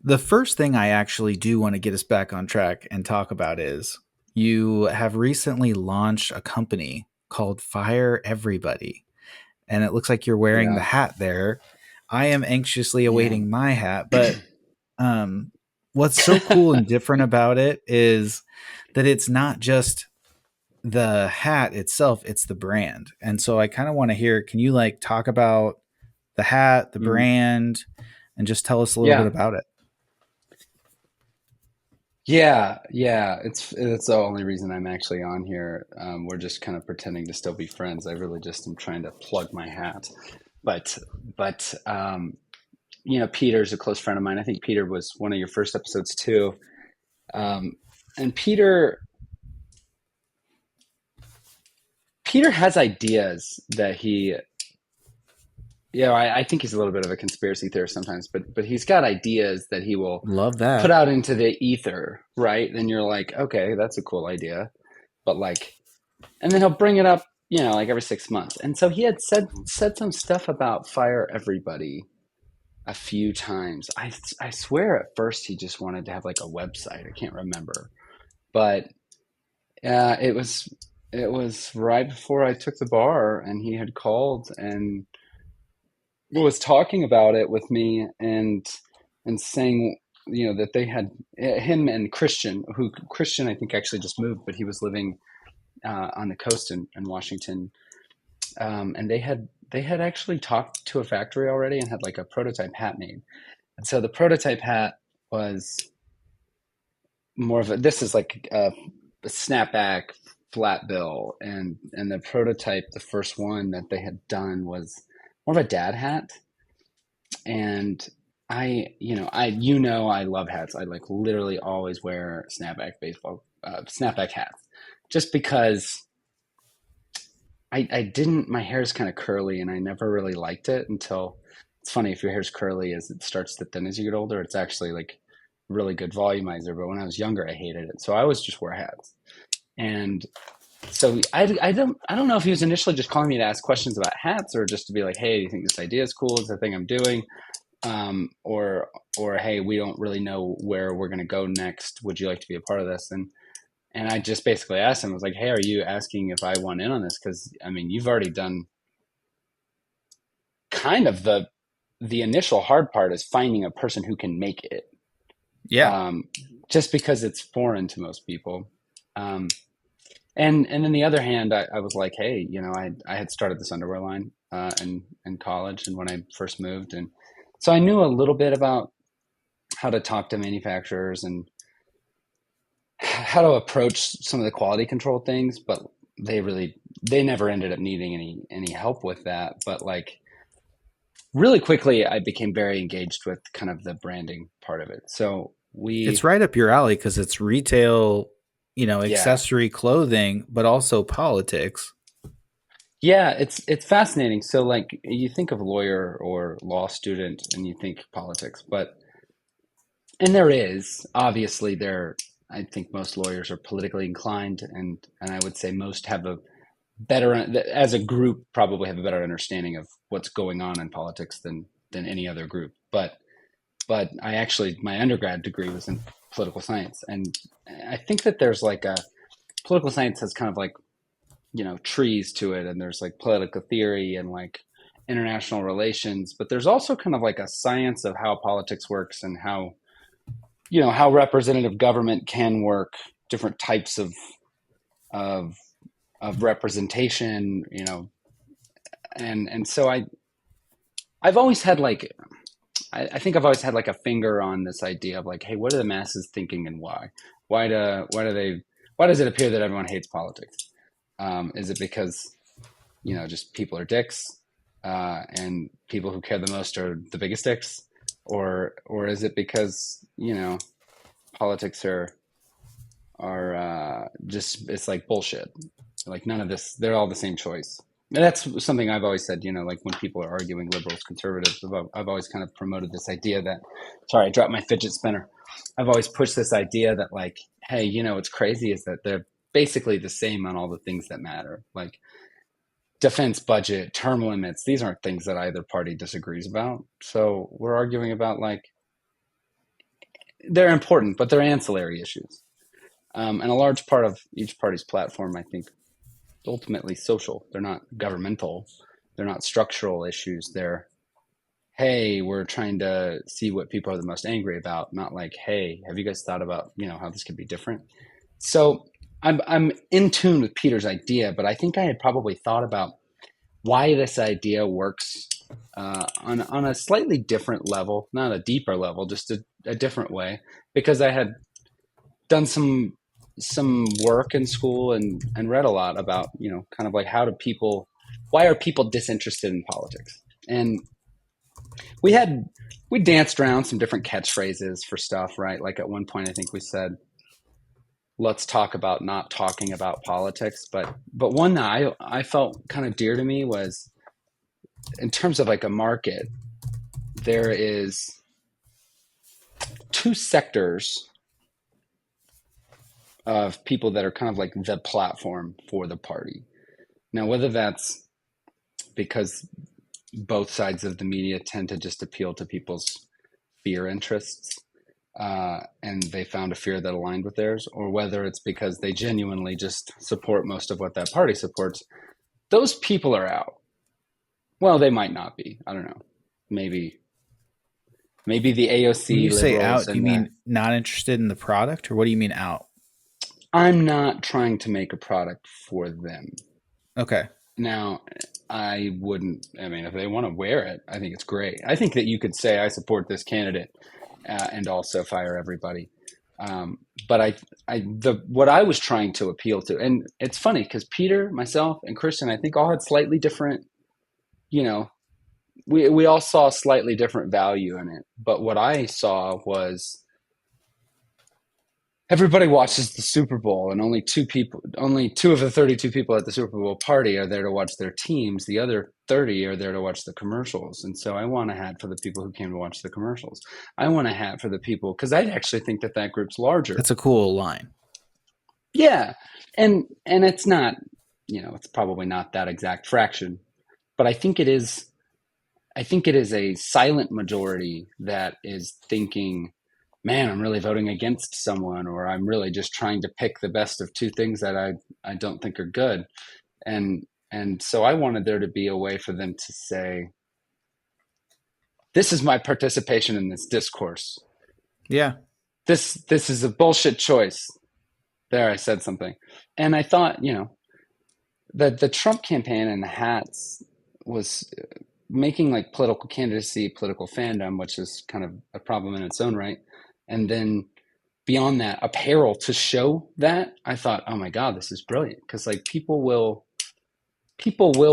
the first thing I actually do want to get us back on track and talk about is you have recently launched a company called Fire Everybody, and it looks like you're wearing the Yeah. hat there. I am anxiously Yeah. awaiting my hat, but um, what's so cool and different about it is that it's not just the hat itself, it's the brand. And so I kind of want to hear, can you like talk about the hat, the Mm. brand, and just tell us a little bit Yeah. about it? Yeah. Yeah. It's the only reason I'm actually on here. We're just kind of pretending to still be friends. I really just am trying to plug my hat. But but Peter's a close friend of mine. I think Peter was one of your first episodes too. Um, and Peter has ideas that I think he's a little bit of a conspiracy theorist sometimes, but he's got ideas that he will Love put that. out into the ether, right? Then you're like, okay, that's a cool idea, but like, and then he'll bring it up, like every 6 months. And so he had said some stuff about fire everybody a few times. I swear at first he just wanted to have like a website. I can't remember, but it was right before I took the bar, and he had called and was talking about it with me, and saying, that they had him and Christian I think actually just moved, but he was living on the coast in Washington, and they had actually talked to a factory already and had like a prototype hat made. And so the prototype hat was more of a this is like a snapback flat bill, and the prototype, the first one that they had done, was more of a dad hat. And I love hats. I like literally always wear snapback hats, just because I didn't. My hair is kind of curly, and I never really liked it until. It's funny, if your hair's curly as it starts to thin as you get older, it's actually like really good volumizer. But when I was younger, I hated it, so I always just wear hats. And so I don't know if he was initially just calling me to ask questions about hats, or just to be like, hey, do you think this idea is cool? Is the thing I'm doing? Or hey, we don't really know where we're going to go next. Would you like to be a part of this? And I just basically asked him, I was like, hey, are you asking if I want in on this? Because I mean, you've already done kind of the initial hard part, is finding a person who can make it. Yeah. Um, just because it's foreign to most people. Um, and then the other hand, I was like, hey, I had started this underwear line in college, and when I first moved, and so I knew a little bit about how to talk to manufacturers and how to approach some of the quality control things, but they never ended up needing any help with that. But like, really quickly, I became very engaged with kind of the branding part of it. So It's we right up your alley because it's retail, yeah. accessory clothing, but also politics. Yeah, it's fascinating. So like, you think of lawyer or law student and you think politics, but and there is obviously there. I think most lawyers are politically inclined, and I would say most have a better, as a group, probably have a better understanding of what's going on in politics than any other group. But I actually, my undergrad degree was in political science, and I think that there's like a political science has kind of like, trees to it, and there's like political theory and like international relations, but there's also kind of like a science of how politics works, and how representative government can work, different types of of representation, and so I've always had like, I think I've always had like a finger on this idea of like, hey, what are the masses thinking, and why? Why does it appear that everyone hates politics? Is it because, just people are dicks, and people who care the most are the biggest dicks, or is it because, politics are just, it's like bullshit. Like, none of this, they're all the same choice. And that's something I've always said, like when people are arguing, liberals, conservatives, I've always kind of promoted this idea that, sorry, I dropped my fidget spinner. I've always pushed this idea that like, hey, what's crazy is that they're basically the same on all the things that matter. Like defense budget, term limits, these aren't things that either party disagrees about. So we're arguing about like, they're important, but they're ancillary issues. And a large part of each party's platform, I think, ultimately social. They're not governmental. They're not structural issues. They're, hey, we're trying to see what people are the most angry about, not like, hey, have you guys thought about, how this could be different? So I'm in tune with Peter's idea, but I think I had probably thought about why this idea works on a slightly different level, not a deeper level, just a different way, because I had done some work in school and read a lot about kind of like why are people disinterested in politics, and we had we danced around some different catchphrases for stuff, right? Like at one point I think we said, let's talk about not talking about politics, but one that I felt kind of dear to me was, in terms of like a market, there is two sectors of people that are kind of like the platform for the party. Now, whether that's because both sides of the media tend to just appeal to people's fear interests, and they found a fear that aligned with theirs, or whether it's because they genuinely just support most of what that party supports, those people are out. Well, they might not be. I don't know. Maybe the When AOC you say liberals out, do you and the. mean not interested in the product, or what do you mean out? I'm not trying to make a product for them. Okay. Now, I wouldn't. I mean, if they want to wear it, I think it's great. I think that you could say I support this candidate, and also fire everybody. But what I was trying to appeal to, and it's funny because Peter, myself, and Christian, I think all had slightly different. You know, we all saw slightly different value in it. But what I saw was everybody watches the Super Bowl, and only two of the 32 people at the Super Bowl party are there to watch their teams. The other 30 are there to watch the commercials. And so I want a hat for the people who came to watch the commercials. I want a hat for the people, because I actually think that group's larger. That's a cool line. Yeah, and it's not, it's probably not that exact fraction, but I think it is. I think it is a silent majority that is thinking, man, I'm really voting against someone, or I'm really just trying to pick the best of two things that I don't think are good. And so I wanted there to be a way for them to say, this is my participation in this discourse. Yeah. This is a bullshit choice. There, I said something. And I thought, that the Trump campaign and the hats was making like political candidacy, political fandom, which is kind of a problem in its own right. And then beyond that, apparel to show that, I thought, oh my God, this is brilliant. Because like people will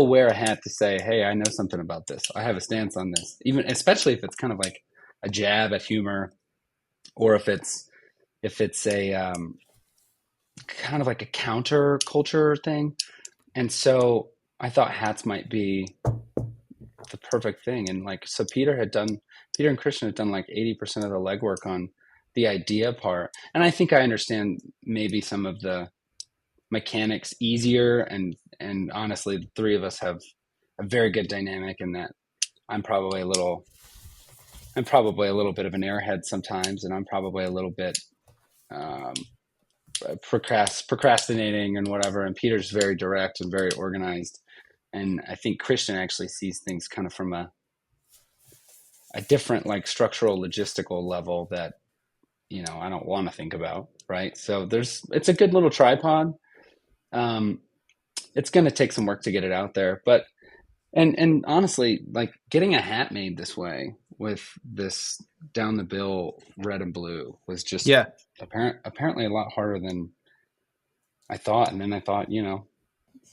wear a hat to say, hey, I know something about this. I have a stance on this. Even especially if it's kind of like a jab at humor, or if it's a kind of like a counter culture thing. And so I thought hats might be the perfect thing. And like, so Peter and Christian had done like 80% of the legwork on the idea part. And I think I understand maybe some of the mechanics easier. And honestly, the three of us have a very good dynamic in that I'm probably a little, I'm probably a little bit of an airhead sometimes, and I'm probably a little bit um, procrastinating and whatever. And Peter's very direct and very organized. And I think Christian actually sees things kind of from a different like structural logistical level that I don't want to think about, right? So it's a good little tripod. um it's going to take some work to get it out there, but and honestly, like getting a hat made this way with this down the bill red and blue was just Yeah. apparently a lot harder than I thought. And then I thought,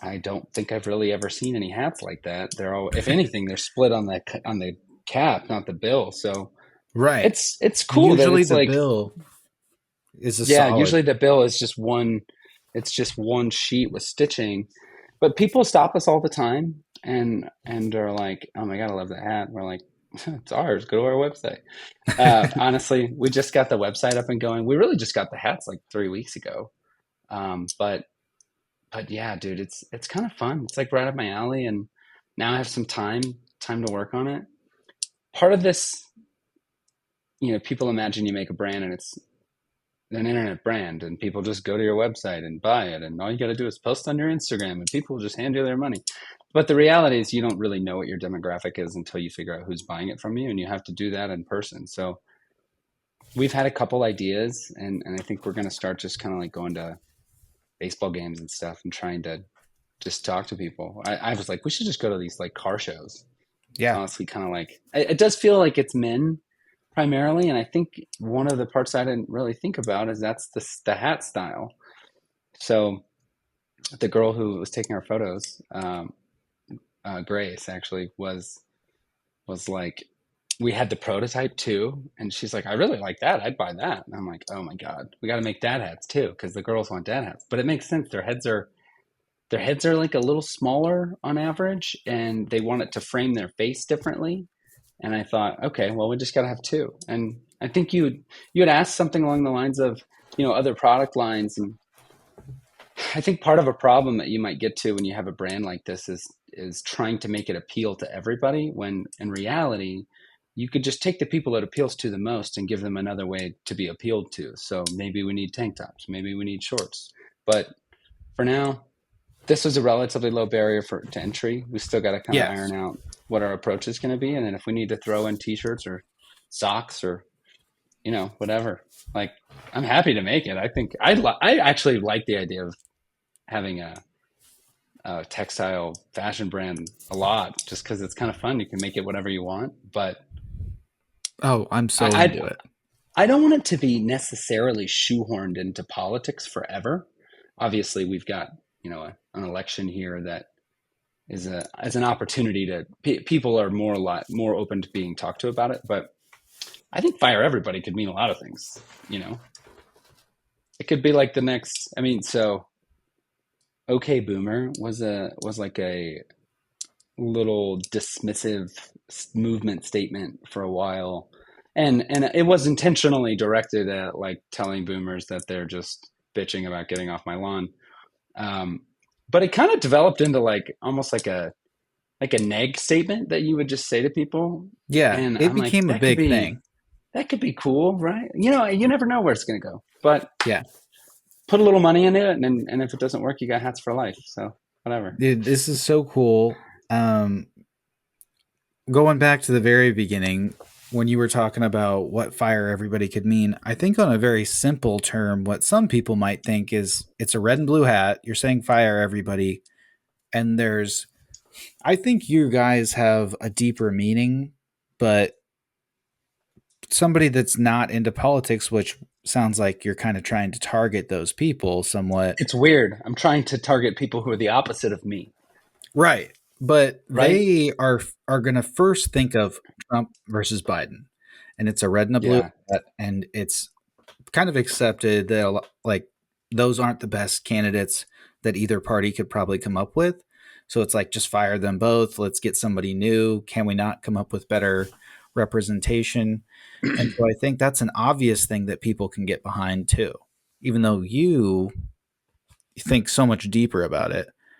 I don't think I've really ever seen any hats like that. They're all, if anything, they're split on the cap, not the bill. So Right. it's And cool that usually it's the like, bill is a yeah, solid. usually the bill is just one, it's just one sheet with stitching. But people stop us all the time and are like, "Oh my God, I love that hat." We're like, "It's ours. Go to our website." Honestly, we just got the website up and going. We really just got the hats like 3 weeks ago. But yeah, dude, it's kind of fun. It's like right up my alley, and now I have some time to work on it. Part of this people imagine you make a brand and it's an internet brand and people just go to your website and buy it and all you got to do is post on your Instagram and people will just hand you their money. But the reality is you don't really know what your demographic is until you figure out who's buying it from you, and you have to do that in person. So we've had a couple ideas, and I think we're going to start just kind of like going to baseball games and stuff and trying to just talk to people. I was like, we should just go to these like car shows. It's Yeah. honestly kind of like it does feel like it's men primarily, and I think one of the parts I didn't really think about is that's the hat style. So the girl who was taking our photos, Grace actually was like, we had the prototype too, and she's like, I really like that. I'd buy that. And I'm like, oh my god, we got to make dad hats too because the girls want dad hats. But it makes sense. Their heads are like a little smaller on average, and they want it to frame their face differently. And I thought, okay, well, we just got to have two. And I think you had asked something along the lines of, other product lines, and I think part of a problem that you might get to when you have a brand like this is trying to make it appeal to everybody, when in reality you could just take the people it appeals to the most and give them another way to be appealed to. So maybe we need tank tops, maybe we need shorts. But for now, this was a relatively low barrier to entry. We still got to kind of Yes. iron out what our approach is going to be, and then if we need to throw in t-shirts or socks or whatever, like, I'm happy to make it. I think I actually like the idea of having a textile fashion brand a lot, just because it's kind of fun. You can make it whatever you want, but Oh, I'm so I, into it. I don't want it to be necessarily shoehorned into politics forever. Obviously, we've got an election here that is a as an opportunity to people are more a lot more open to being talked to about it. But I think fire everybody could mean a lot of things. You know, it could be like the next. I mean, so okay, boomer was like a little dismissive movement statement for a while, and it was intentionally directed at like telling boomers that they're just bitching about getting off my lawn. Um, but it kind of developed into like almost like a neg statement that you would just say to people, Yeah, and it I'm like, became a big thing. that could be cool, right? You never know where it's going to go, but Yeah. put a little money into it, and if it doesn't work, you got hats for life. So whatever. Dude, this is so cool. Going back to the very beginning, when you were talking about what fire everybody could mean, I think on a very simple term, what some people might think is it's a red and blue hat. You're saying fire everybody. And I think you guys have a deeper meaning, but somebody that's not into politics, which sounds like you're kind of trying to target those people somewhat. It's weird. I'm trying to target people who are the opposite of me, Right. But right? they are going to first think of Trump versus Biden. And it's a red and a blue Yeah. hat, and it's kind of accepted that like those aren't the best candidates that either party could probably come up with. So it's like just fire them both. Let's get somebody new. Can we not come up with better representation? And so I think that's an obvious thing that people can get behind too, even though you think so much deeper about it.